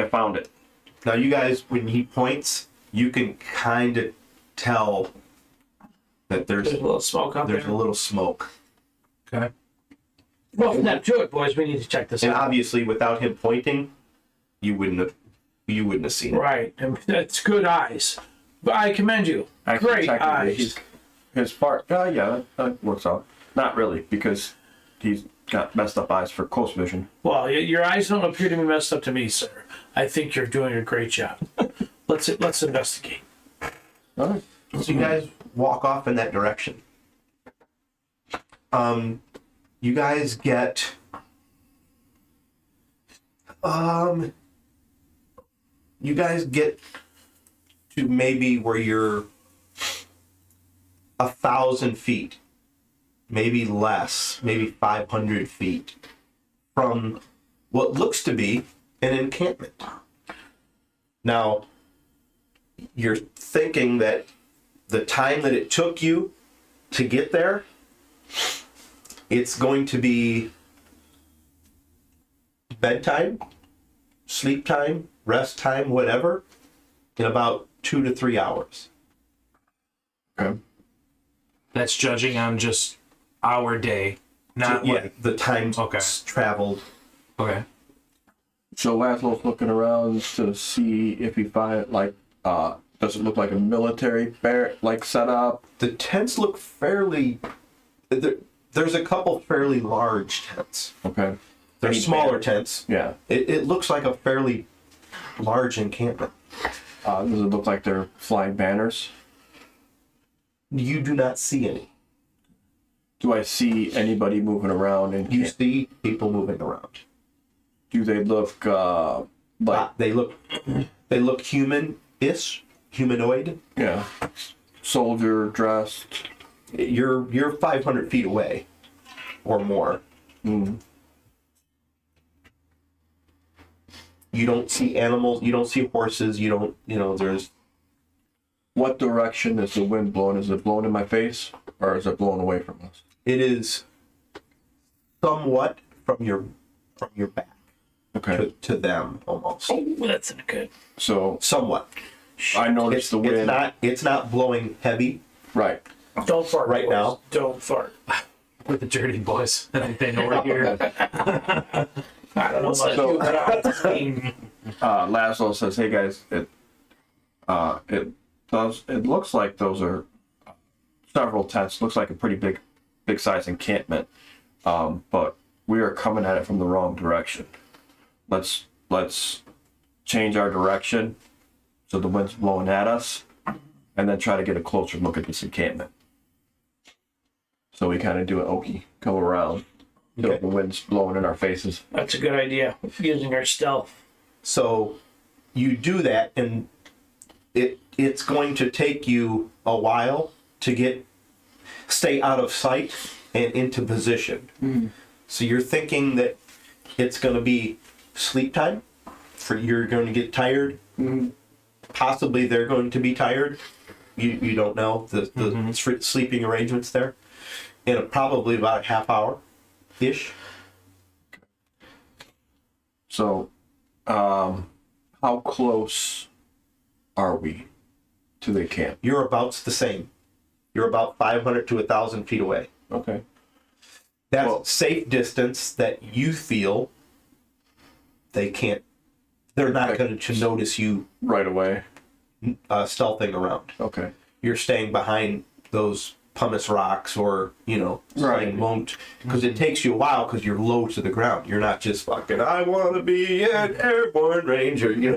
found it. Now, you guys, when he points, you can kind of tell that there's There's a little smoke out there's there. a little smoke, Okay. Well, now do it, boys. We need to check this and out. obviously, without him pointing, you wouldn't have seen it. Right. And that's good eyes. But I commend you. Actually, Great technically, eyes. His part, yeah, that works out. Not really, because he's got messed up eyes for close vision. Well, your eyes don't appear to be messed up to me, sir. I think you're doing a great job. Let's investigate. All right. So you guys walk off in that direction. You guys get to maybe where you're 1,000 feet, maybe less, maybe 500 feet from what looks to be an encampment. Now, you're thinking that the time that it took you to get there, it's going to be bedtime, sleep time, rest time, whatever, in about 2 to 3 hours. Okay. That's judging on just our day, not like the time traveled. okay. So Laszlo's looking around to see if he find does it look like a military setup? The tents look fairly. There's a couple fairly large tents. Okay. They're smaller tents. Yeah. It looks like a fairly large encampment. Does it look like they're flying banners? You do not see any. Do I see anybody moving around? And You see people moving around. do they look They look human-ish, humanoid. yeah, soldier dressed? You're 500 feet away, or more. Mm. You don't see animals. You don't see horses. You don't. There's. What direction is the wind blowing? Is it blowing in my face, or is it blowing away from us? It is somewhat from your back Okay. to them almost. Oh, that's not good. So Somewhat. I noticed the wind. It's not blowing heavy. Right. Don't fart. Right boys. now? Don't fart. With the Dirty Boyz. I think they know we're here. I don't know about So- you, but I'm Laszlo says, "Hey guys, it looks like those are several tents. Looks like a pretty big size encampment. But we are coming at it from the wrong direction. Let's change our direction so the wind's blowing at us, and then try to get a closer look at this encampment. So we kind of do an okie, go around. Okay. The wind's blowing in our faces. That's a good idea. Using our stealth. So you do that, and it's going to take you a while to stay out of sight and into position. Mm. So you're thinking that it's going to be sleep time. You're going to get tired. Mm. Possibly they're going to be tired. You don't know the sleeping arrangements there. In probably about a half hour ish. So, how close are we to the camp? You're about the same. You're about 500 to 1,000 feet away. Okay. That's safe distance that you feel they're not going to notice you Right away. stealthing around. Okay. You're staying behind those pumice rocks or, Right. something won't, because it takes you a while because you're low to the ground. You're not just fucking, I want to be an airborne ranger. You're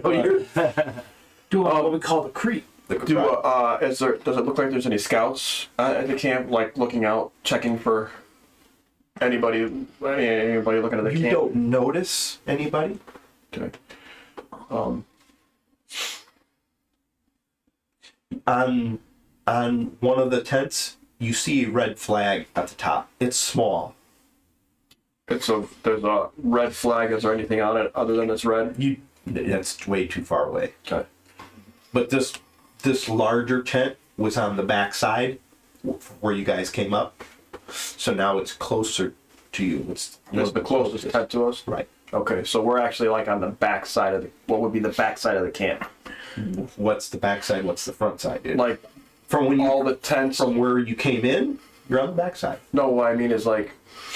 Doing what we call the creep. Does it look like there's any scouts at the camp, like looking out, checking for anybody looking at the you camp? don't notice anybody. Okay. On one of the tents, you see a red flag at the top. It's small. There's a red flag. Is there anything on it other than it's red? That's way too far away. Okay. But this larger tent was on the back side where you guys came up. So now it's closer to you. It's the closest tent to us? Right. Okay, so we're actually like on the back side of what would be the back side of the camp. What's the back side? What's the front side, dude? Like from all the tents from where you came in, you're on the back side. No, what I mean is like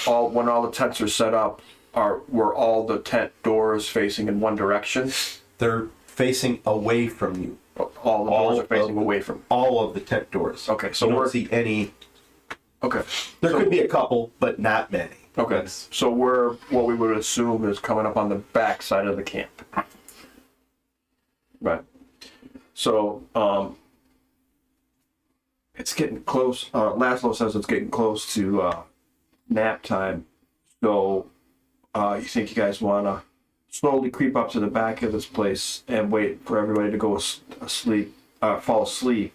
when all the tents are set up, were all the tent doors facing in one direction? They're facing away from you. All the doors are facing away from all of the tent doors. Okay, so you don't see any. Okay. There could be a couple, but not many. Okay. So what we would assume is coming up on the back side of the camp. Right. So, it's getting close. Laszlo says it's getting close to nap time. So, you think you guys want to slowly creep up to the back of this place and wait for everybody to go asleep, fall asleep,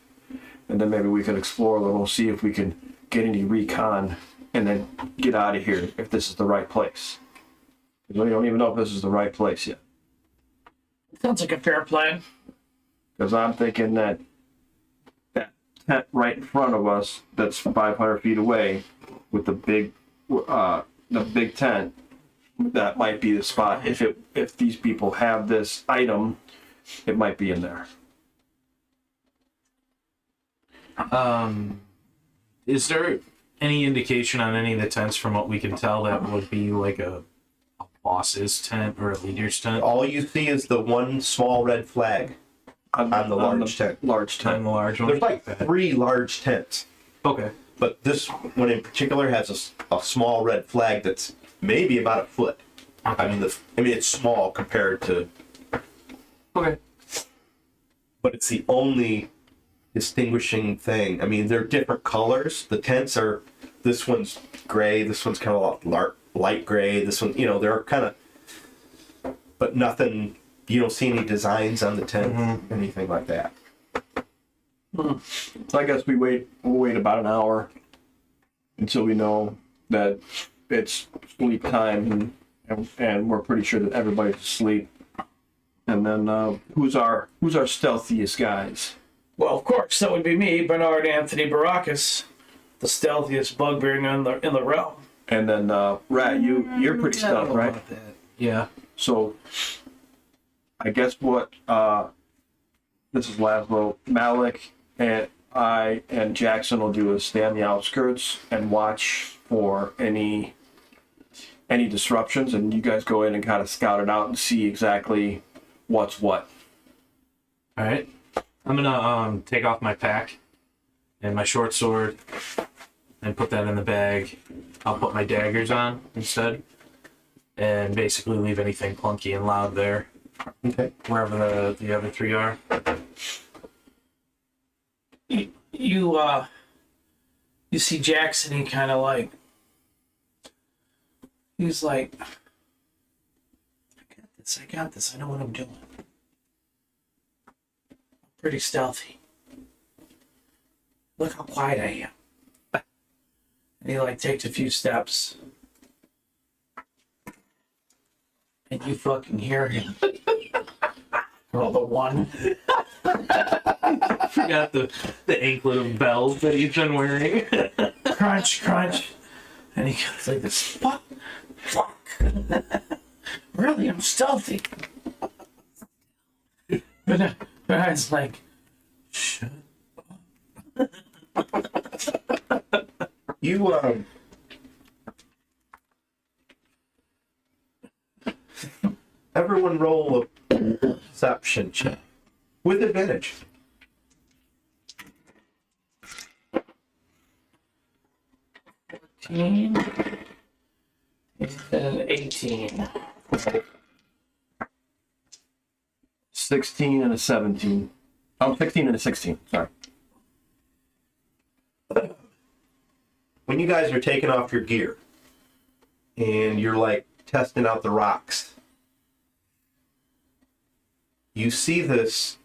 and then maybe we can explore a little, see if we can get any recon, and then get out of here if this is the right place. We don't even know if this is the right place yet. Sounds like a fair plan. Because I'm thinking that tent right in front of us, that's 500 feet away, with the big tent, that might be the spot. If these people have this item, it might be in there. Is there any indication on any of the tents from what we can tell that would be like a boss's tent or a leader's tent? All you see is the one small red flag on the large tent. Large tent. On the large one? There's like 3 large tents, Okay. but this one in particular has a small red flag that's maybe about a foot. I mean, it's small compared to, Okay. but it's the only distinguishing thing. I mean, they're different colors. The tents are, this one's gray, this one's kind of light gray, this one, they're kind of, but nothing, you don't see any designs on the tent, anything like that. So I guess we'll wait about an hour until we know that it's sleep time and we're pretty sure that everybody's asleep. And then who's our stealthiest guys? Well, of course, that would be me, Bernard Anthony Baracus, the stealthiest bugbear in the realm. And then Rat, you're pretty stealth, right? Yeah. So I guess what this is Laszlo, Malik, and I and Jackson will do is stay on the outskirts and watch for any disruptions, and you guys go in and kind of scout it out and see exactly what's what. All right. I'm gonna take off my pack and my short sword and put that in the bag. I'll put my daggers on instead, and basically leave anything clunky and loud there. Okay. Wherever the other 3 are. You see Jackson, he kind of like, he's like, I got this, I know what I'm doing. I'm pretty stealthy. Look how quiet I am. And he like takes a few steps. And you fucking hear him. Roll the 1. Forgot the anklet of bells that he's been wearing. Crunch, crunch. And he goes like this. Fuck. Really, I'm stealthy. But I was like, shut up. You, everyone roll a perception check with advantage. 14 and 18. 16 and a 17. Oh, 16 and a 16. Sorry. When you guys are taking off your gear and you're like testing out the rocks, you see this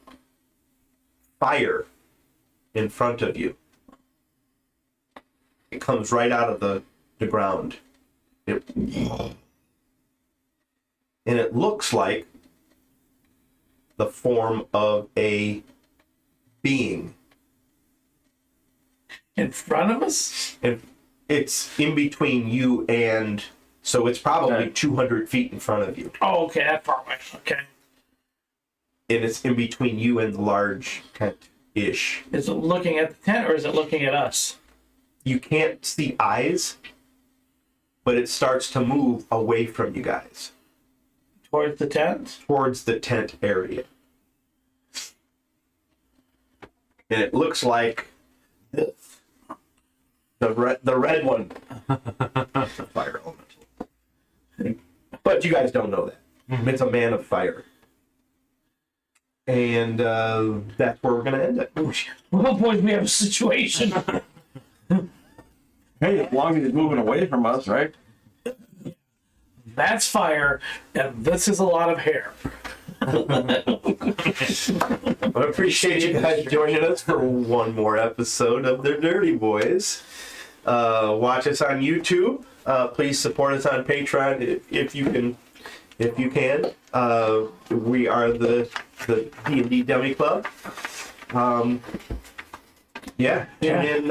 fire in front of you. It comes right out of the ground. And it looks like the form of a being. In front of us? And it's in between you and, so it's probably 200 feet in front of you. Oh, okay, that far away. Okay. And it's in between you and the large tent-ish. Is it looking at the tent or is it looking at us? You can't see eyes, but it starts to move away from you guys. Towards the tent? Towards the tent area. And it looks like this. The red one. Fire elemental. But you guys don't know that. It's a man of fire. And that's where we're going to end it. Well, boys, we have a situation. Hey, as long as he's moving away from us, right? That's fire, and this is a lot of hair. I appreciate you guys joining us for one more episode of the Dirty Boyz. Watch us on YouTube. Please support us on Patreon if you can. We are the D&D Dummy Club. Tune in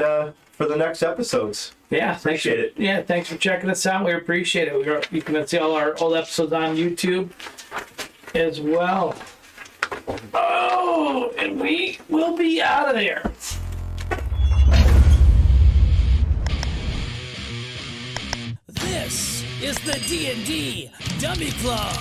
for the next episodes. Yeah, Appreciate it. Yeah, thanks for checking us out. We appreciate it. You can see all our old episodes on YouTube as well. Oh, and we will be out of there. This is the D&D Dummy Club.